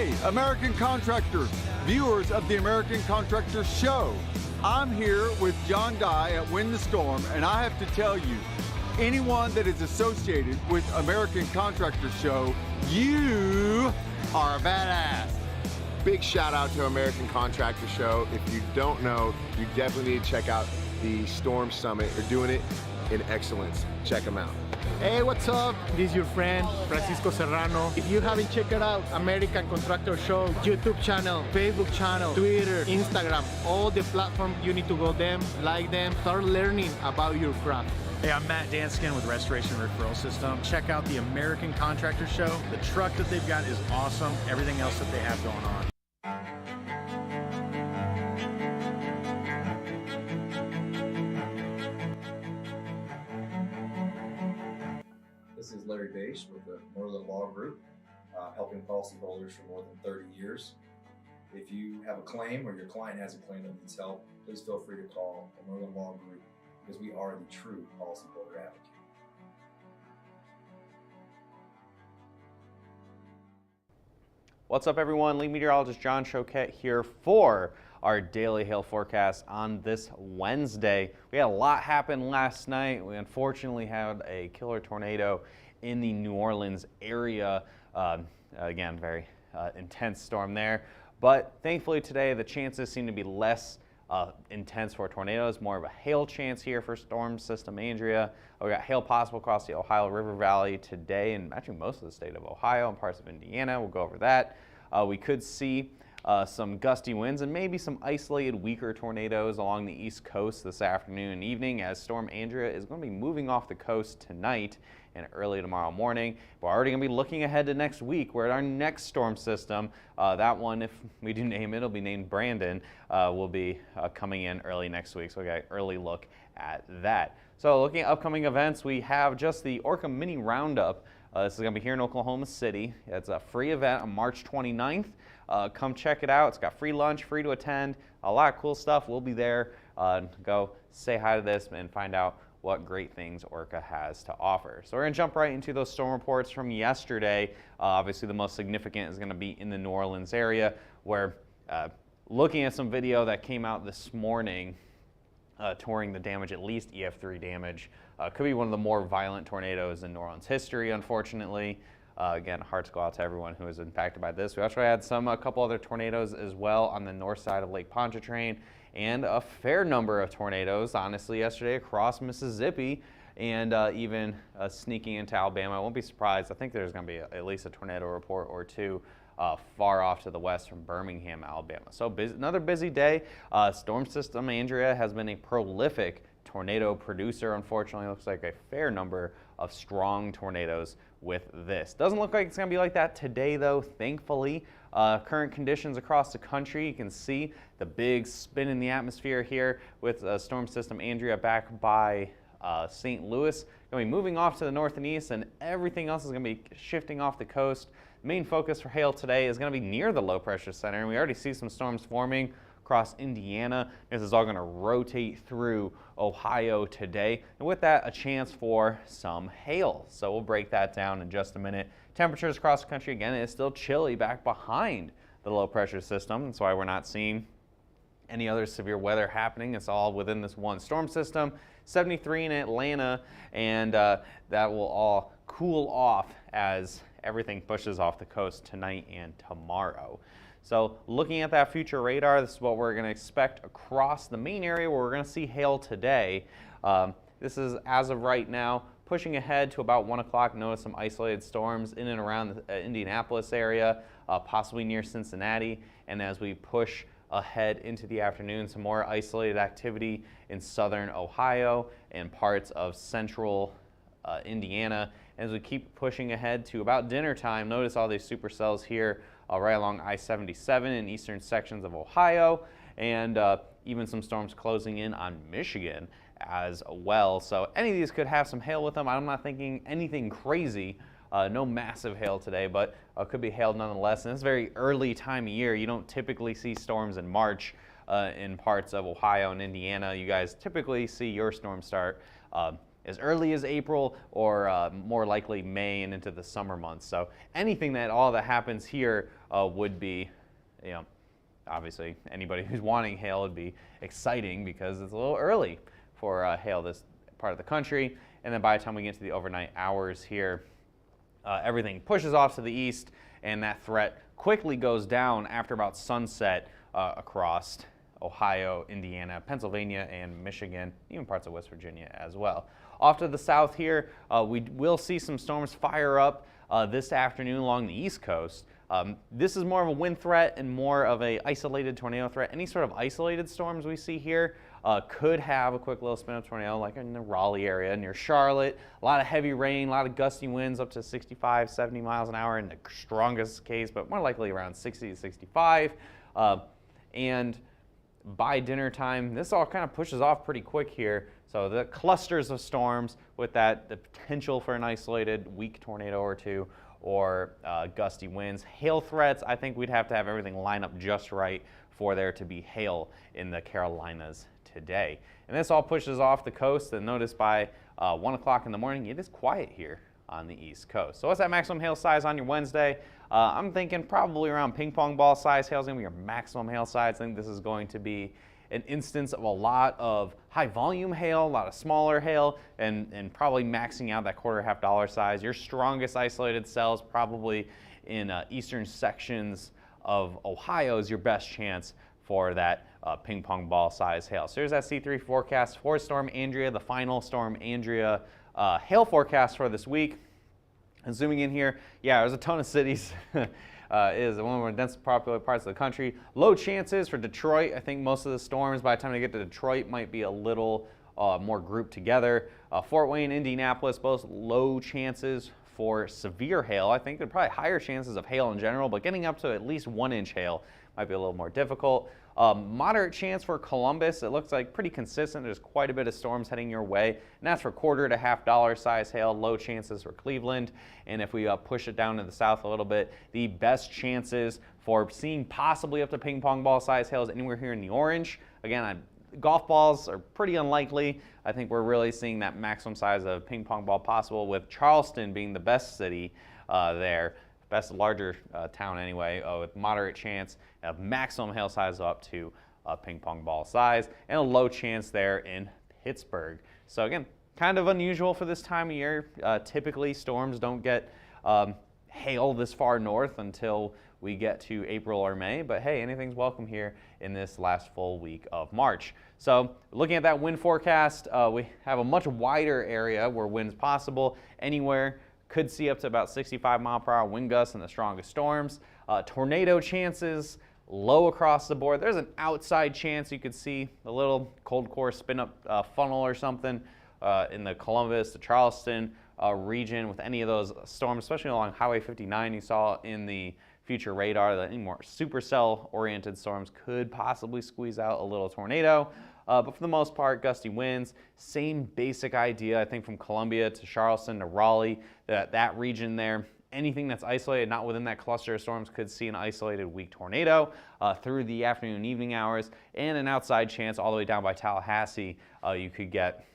Hey, American contractors, viewers of the American Contractor Show. I'm here with John Dye at Win the Storm, and I have to tell you, anyone that is associated with American Contractor Show, you are a badass. Big shout out to American Contractor Show. If you don't know, you definitely need to check out the Storm Summit. They're doing it in excellence. Check them out. Hey, what's up? This is your friend, Francisco Serrano. If you haven't checked it out, American Contractor Show, YouTube channel, Facebook channel, Twitter, Instagram, all the platforms, you need to go them, like them, start learning about your craft. Hey, I'm Matt Danskin with Restoration Referral System. Check out the American Contractor Show. The truck that they've got is awesome. Everything else that they have going on. This is Larry Bache with the Northern Law Group, helping policyholders for more than 30 years. If you have a claim or your client has a claim that needs help, please feel free to call the Northern Law Group because we are the true policyholder advocate. What's up, everyone? Lead meteorologist John Choquette here for our daily hail forecast on this Wednesday. We had a lot happen last night. We unfortunately had a killer tornado in the New Orleans area. Again, very intense storm there. But thankfully today, the chances seem to be less intense for tornadoes, more of a hail chance here for storm system Andria. We got hail possible across the Ohio River Valley today and actually most of the state of Ohio and parts of Indiana. We'll go over that. We could see some gusty winds and maybe some isolated weaker tornadoes along the East Coast this afternoon and evening as Storm Andria is going to be moving off the coast tonight and early tomorrow morning. We're already going to be looking ahead to next week where our next storm system, that one, if we do name it, it'll be named Brandon, will be coming in early next week. So we got an early look at that. So looking at upcoming events, we have just the Orca Mini Roundup. This is going to be here in Oklahoma City. It's a free event on March 29th. Come check it out. It's got free lunch, free to attend, a lot of cool stuff. We'll be there. Go say hi to this and find out what great things Orca has to offer. So we're going to jump right into those storm reports from yesterday. Obviously, the most significant is going to be in the New Orleans area, where looking at some video that came out this morning, touring the damage, at least EF3 damage. Could be one of the more violent tornadoes in New Orleans history, unfortunately. Again, hearts go out to everyone who was impacted by this. We also had a couple other tornadoes as well on the north side of Lake Pontchartrain, and a fair number of tornadoes, honestly, yesterday across Mississippi, and even sneaking into Alabama. I won't be surprised. I think there's going to be at least a tornado report or two far off to the west from Birmingham, Alabama. So another busy day. Storm system Andria has been a prolific tornado producer. Unfortunately, it looks like a fair number of strong tornadoes with this. Doesn't look like it's going to be like that today, though, thankfully. Current conditions across the country, you can see the big spin in the atmosphere here with storm system Andria back by St. Louis. Going to be moving off to the north and east, and everything else is going to be shifting off the coast. Main focus for hail today is going to be near the low pressure center, and we already see some storms forming across Indiana. This is all going to rotate through Ohio today, and with that, a chance for some hail. So we'll break that down in just a minute. Temperatures across the country, again, it's still chilly back behind the low pressure system. That's why we're not seeing any other severe weather happening. It's all within this one storm system. 73 in Atlanta, and that will all cool off as everything pushes off the coast tonight and tomorrow. So looking at that future radar, this is what we're going to expect across the main area where we're going to see hail today. This is, as of right now, pushing ahead to about 1 o'clock. Notice some isolated storms in and around the Indianapolis area, possibly near Cincinnati. And as we push ahead into the afternoon, some more isolated activity in southern Ohio and parts of central Indiana. As we keep pushing ahead to about dinner time, notice all these supercells here right along I-77 in eastern sections of Ohio, and even some storms closing in on Michigan as well. So any of these could have some hail with them. I'm not thinking anything crazy. No massive hail today, but could be hail nonetheless. And it's a very early time of year. You don't typically see storms in March in parts of Ohio and Indiana. You guys typically see your storm start as early as April or more likely May and into the summer months. So anything that happens here would be, obviously anybody who's wanting hail would be exciting because it's a little early for hail this part of the country. And then by the time we get to the overnight hours here, everything pushes off to the east, and that threat quickly goes down after about sunset across Ohio, Indiana, Pennsylvania, and Michigan, even parts of West Virginia as well. Off to the south here, we will see some storms fire up this afternoon along the East Coast. This is more of a wind threat and more of a isolated tornado threat. Any sort of isolated storms we see here could have a quick little spin-up tornado like in the Raleigh area near Charlotte. A lot of heavy rain, a lot of gusty winds up to 65, 70 miles an hour in the strongest case, but more likely around 60 to 65. And by dinner time, this all kind of pushes off pretty quick here. So the clusters of storms with the potential for an isolated weak tornado or two, or gusty winds. Hail threats, I think we'd have to have everything line up just right for there to be hail in the Carolinas today. And this all pushes off the coast, and notice by 1 o'clock in the morning, it is quiet here on the East Coast. So what's that maximum hail size on your Wednesday? I'm thinking probably around ping pong ball size hail is going to be your maximum hail size. I think this is going to be an instance of a lot of high volume hail, a lot of smaller hail, and probably maxing out that $250 size. Your strongest isolated cells probably in eastern sections of Ohio is your best chance for that ping pong ball size hail. So here's that C3 forecast for Storm Andria, the final Storm Andria hail forecast for this week. And zooming in here, there's a ton of cities. Is one of the more densely populated parts of the country. Low chances for Detroit. I think most of the storms, by the time they get to Detroit, might be a little more grouped together. Fort Wayne, Indianapolis, both low chances for severe hail. I think there are probably higher chances of hail in general, but getting up to at least 1-inch hail might be a little more difficult. Moderate chance for Columbus. It looks like pretty consistent. There's quite a bit of storms heading your way, and that's for $250 to $50 size hail. Low chances for Cleveland. And if we push it down to the south a little bit, the best chances for seeing possibly up to ping pong ball size hail is anywhere here in the orange. Again, golf balls are pretty unlikely. I think we're really seeing that maximum size of ping pong ball possible, with Charleston being the best city there. Best larger town anyway, with moderate chance of maximum hail size up to ping pong ball size, and a low chance there in Pittsburgh. So again, kind of unusual for this time of year. Typically storms don't get hail this far north until we get to April or May, but hey, anything's welcome here in this last full week of March. So looking at that wind forecast, we have a much wider area where wind's possible anywhere. Could see up to about 65 mile per hour wind gusts in the strongest storms. Tornado chances low across the board. There's an outside chance you could see a little cold core spin up funnel or something in the Columbus to Charleston region with any of those storms, especially along Highway 59 you saw in the future radar. That any more supercell oriented storms could possibly squeeze out a little tornado. But for the most part, gusty winds, same basic idea, I think, from Columbia to Charleston to Raleigh, that region there. Anything that's isolated, not within that cluster of storms, could see an isolated weak tornado through the afternoon and evening hours, and an outside chance all the way down by Tallahassee. You could get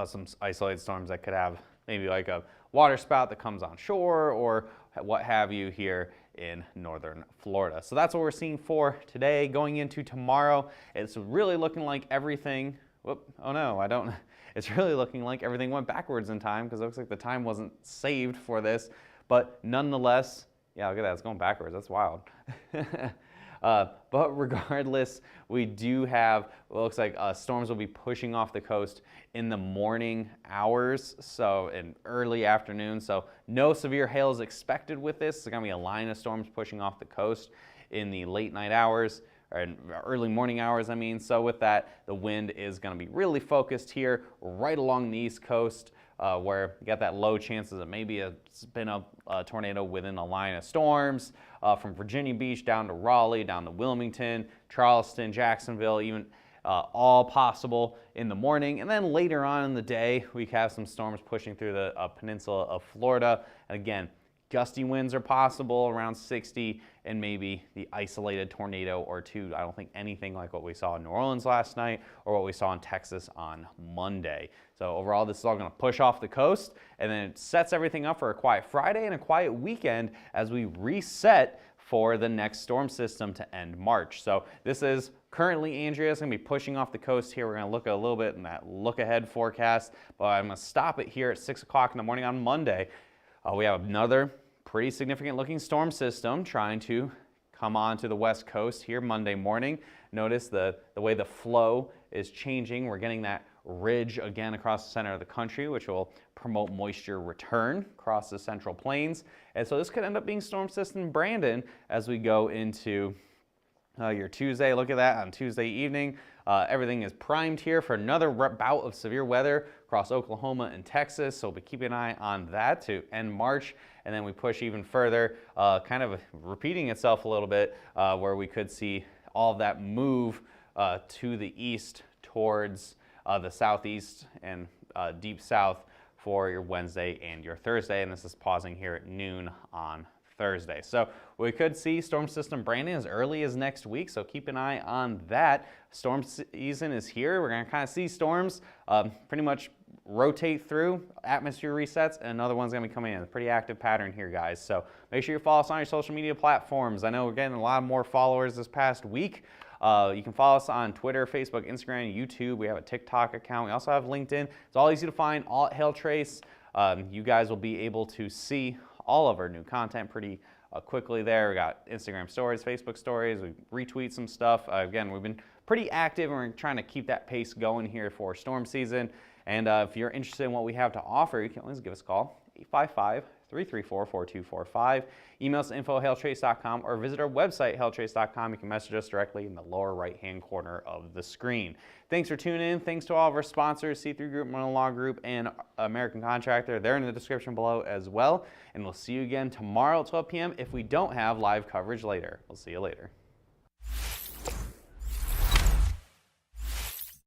some isolated storms that could have maybe like a water spout that comes on shore or what have you here in northern Florida. So that's what we're seeing for today. Going into tomorrow, it's really looking like everything, it's really looking like everything went backwards in time, because it looks like the time wasn't saved for this, but nonetheless, yeah, look at that, it's going backwards, that's wild. But regardless, we do have what looks like storms will be pushing off the coast in the morning hours, so in early afternoon. So no severe hail is expected with this. It's going to be a line of storms pushing off the coast in the late night hours, or in early morning hours, I mean. So with that, the wind is going to be really focused here right along the East Coast, where you got that low chances of maybe a spin-up tornado within a line of storms, from Virginia Beach down to Raleigh, down to Wilmington, Charleston, Jacksonville, even all possible in the morning. And then later on in the day, we have some storms pushing through the peninsula of Florida. And again, Gusty winds are possible around 60, and maybe the isolated tornado or two. I don't think anything like what we saw in New Orleans last night or what we saw in Texas on Monday. So overall, this is all going to push off the coast, and then it sets everything up for a quiet Friday and a quiet weekend as we reset for the next storm system to end March. So this is currently Andria is going to be pushing off the coast here. We're going to look a little bit in that look ahead forecast, but I'm going to stop it here at 6 o'clock in the morning on Monday. We have another pretty significant looking storm system trying to come onto the west coast here Monday morning. Notice the way the flow is changing. We're getting that ridge again across the center of the country, which will promote moisture return across the central plains. And so this could end up being storm system Brandon as we go into your Tuesday. Look at that on Tuesday evening. Everything is primed here for another bout of severe weather across Oklahoma and Texas. So we'll be keeping an eye on that to end March. And then we push even further, kind of repeating itself a little bit, where we could see all of that move to the east towards the southeast and deep south for your Wednesday and your Thursday. And this is pausing here at noon on Thursday. So we could see storm system Brandon as early as next week, so keep an eye on that. Storm season is here. We're going to kind of see storms pretty much rotate through, atmosphere resets, and another one's going to be coming in. A pretty active pattern here, guys. So make sure you follow us on your social media platforms. I know we're getting a lot more followers this past week. You can follow us on Twitter, Facebook, Instagram, YouTube. We have a TikTok account. We also have LinkedIn. It's all easy to find, all at Hail Trace. You guys will be able to see all of our new content pretty quickly there. We got Instagram stories, Facebook stories, we retweet some stuff. Again, we've been pretty active and we're trying to keep that pace going here for storm season. And if you're interested in what we have to offer, you can always give us a call, 855-334-4245. Email us at info@hailtrace.com or visit our website, hailtrace.com. You can message us directly in the lower right-hand corner of the screen. Thanks for tuning in. Thanks to all of our sponsors, C3 Group, Marine Law Group, and American Contractor. They're in the description below as well. And we'll see you again tomorrow at 12 p.m. if we don't have live coverage later. We'll see you later.